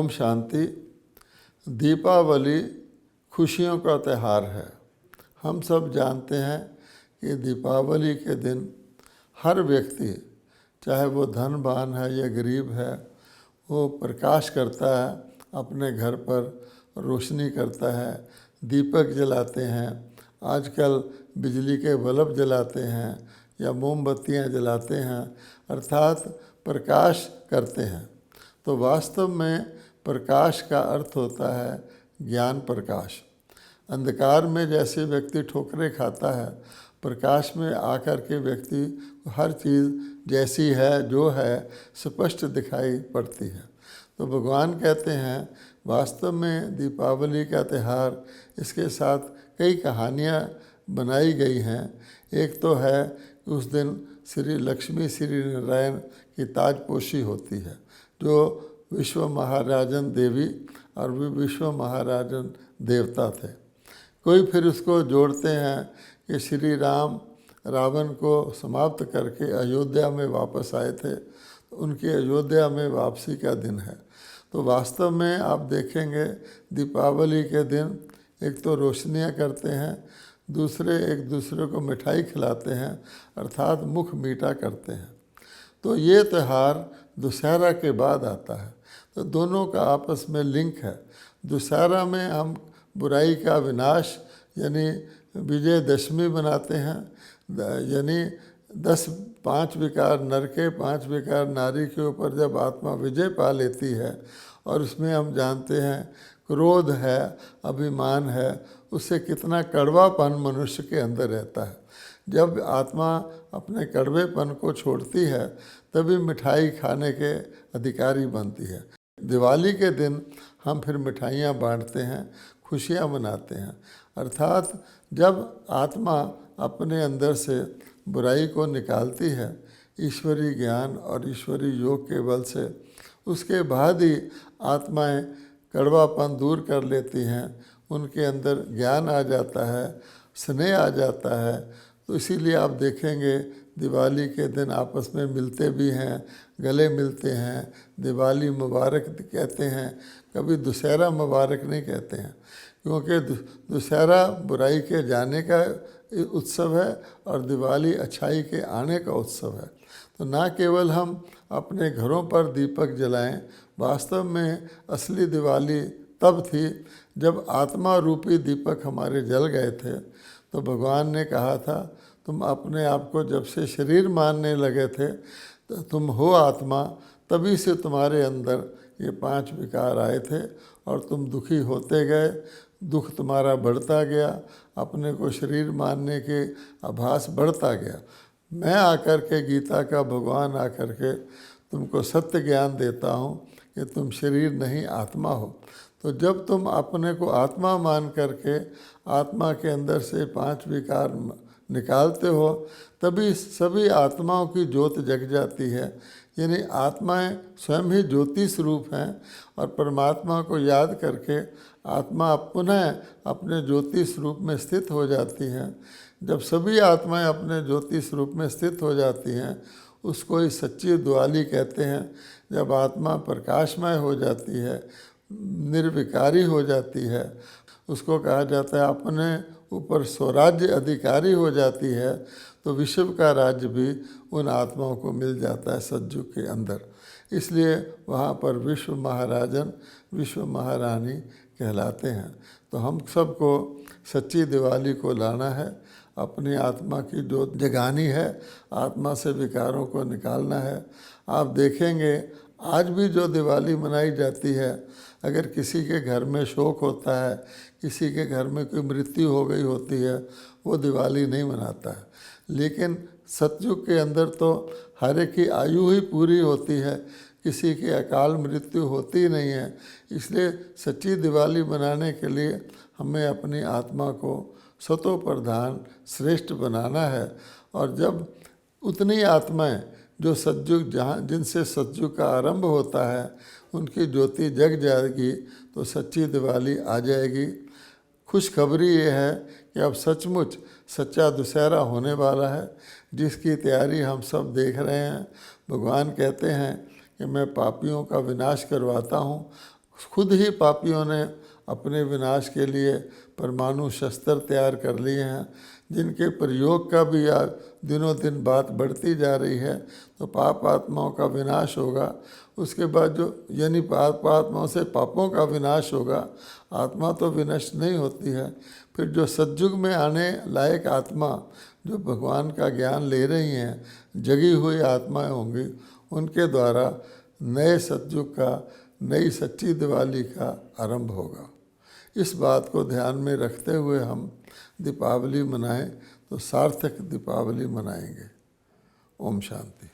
ओम शांति। दीपावली खुशियों का त्यौहार है। हम सब जानते हैं कि दीपावली के दिन हर व्यक्ति, चाहे वो धनवान है या गरीब है, वो प्रकाश करता है, अपने घर पर रोशनी करता है, दीपक जलाते हैं। आजकल बिजली के बल्ब जलाते हैं या मोमबत्तियां जलाते हैं, अर्थात प्रकाश करते हैं। तो वास्तव में प्रकाश का अर्थ होता है ज्ञान प्रकाश। अंधकार में जैसे व्यक्ति ठोकरें खाता है, प्रकाश में आकर के व्यक्ति हर चीज़ जैसी है जो है स्पष्ट दिखाई पड़ती है। तो भगवान कहते हैं वास्तव में दीपावली का त्यौहार, इसके साथ कई कहानियाँ बनाई गई हैं। एक तो है उस दिन श्री लक्ष्मी श्री नारायण की ताजपोशी होती है, जो विश्व महाराजन देवी और विश्व महाराजन देवता थे। कोई फिर उसको जोड़ते हैं कि श्री राम रावण को समाप्त करके अयोध्या में वापस आए थे, तो उनकी अयोध्या में वापसी का दिन है। तो वास्तव में आप देखेंगे दीपावली के दिन एक तो रोशनियाँ करते हैं, दूसरे एक दूसरे को मिठाई खिलाते हैं, अर्थात मुख मीठा करते हैं। तो ये त्यौहार दशहरा के बाद आता है, तो दोनों का आपस में लिंक है। दशहरा में हम बुराई का विनाश यानी विजयदशमी बनाते हैं, यानी 5 विकार नर के 5 विकार नारी के ऊपर जब आत्मा विजय पा लेती है, और उसमें हम जानते हैं क्रोध है, अभिमान है, उससे कितना कड़वापन मनुष्य के अंदर रहता है। जब आत्मा अपने कड़वेपन को छोड़ती है तभी मिठाई खाने के अधिकारी बनती है। दिवाली के दिन हम फिर मिठाइयाँ बांटते हैं, खुशियाँ मनाते हैं, अर्थात जब आत्मा अपने अंदर से बुराई को निकालती है ईश्वरीय ज्ञान और ईश्वरीय योग के बल से, उसके बाद ही आत्माएं कड़वापन दूर कर लेती हैं, उनके अंदर ज्ञान आ जाता है, स्नेह आ जाता है। तो इसीलिए आप देखेंगे दिवाली के दिन आपस में मिलते भी हैं, गले मिलते हैं, दिवाली मुबारक कहते हैं, कभी दशहरा मुबारक नहीं कहते हैं, क्योंकि दशहरा बुराई के जाने का उत्सव है और दिवाली अच्छाई के आने का उत्सव है। तो ना केवल हम अपने घरों पर दीपक जलाएं, वास्तव में असली दिवाली तब थी जब आत्मा रूपी दीपक हमारे जल गए थे। तो भगवान ने कहा था तुम अपने आप को जब से शरीर मानने लगे थे तो तुम हो आत्मा, तभी से तुम्हारे अंदर ये 5 विकार आए थे और तुम दुखी होते गए, दुख तुम्हारा बढ़ता गया, अपने को शरीर मानने के आभास बढ़ता गया। मैं आकर के गीता का भगवान आकर के तुमको सत्य ज्ञान देता हूँ कि तुम शरीर नहीं आत्मा हो। तो जब तुम अपने को आत्मा मान करके आत्मा के अंदर से 5 विकार निकालते हो, तभी सभी आत्माओं की ज्योत जग जाती है। यानी आत्माएं स्वयं ही ज्योति स्वरूप हैं और परमात्मा को याद करके आत्मा पुनः अपने ज्योति स्वरूप में स्थित हो जाती हैं। जब सभी आत्माएं अपने ज्योति स्वरूप में स्थित हो जाती हैं, उसको ही सच्ची दिवाली कहते हैं। जब आत्मा प्रकाशमय हो जाती है, निर्विकारी हो जाती है, उसको कहा जाता है अपने ऊपर स्वराज्य अधिकारी हो जाती है, तो विश्व का राज्य भी उन आत्माओं को मिल जाता है सतयुग के अंदर। इसलिए वहाँ पर विश्व महाराजन विश्व महारानी कहलाते हैं। तो हम सबको सच्ची दिवाली को लाना है, अपनी आत्मा की ज्योत जगानी है, आत्मा से विकारों को निकालना है। आप देखेंगे आज भी जो दिवाली मनाई जाती है, अगर किसी के घर में शोक होता है, किसी के घर में कोई मृत्यु हो गई होती है, वो दिवाली नहीं मनाता है। लेकिन सतयुग के अंदर तो हर एक की आयु ही पूरी होती है, किसी की अकाल मृत्यु होती नहीं है। इसलिए सच्ची दिवाली मनाने के लिए हमें अपनी आत्मा को सतो प्रधान श्रेष्ठ बनाना है। और जब उतनी आत्माएं जो सतयुग जिनसे सतयुग का आरंभ होता है, उनकी ज्योति जग जाएगी तो सच्ची दिवाली आ जाएगी। खुशखबरी ये है कि अब सचमुच सच्चा दशहरा होने वाला है, जिसकी तैयारी हम सब देख रहे हैं। भगवान कहते हैं कि मैं पापियों का विनाश करवाता हूँ, खुद ही पापियों ने अपने विनाश के लिए परमाणु शस्त्र तैयार कर लिए हैं, जिनके प्रयोग का भी आज दिनों दिन बात बढ़ती जा रही है। तो पाप आत्माओं का विनाश होगा, उसके बाद जो यानी पाप आत्माओं से पापों का विनाश होगा। आत्मा तो विनष्ट नहीं होती है। फिर जो सतयुग में आने लायक आत्मा जो भगवान का ज्ञान ले रही हैं, जगी हुई आत्माएं होंगी, उनके द्वारा नए सतयुग का, नई सच्ची दिवाली का आरंभ होगा। इस बात को ध्यान में रखते हुए हम दीपावली मनाएं तो सार्थक दीपावली मनाएंगे। ओम शांति।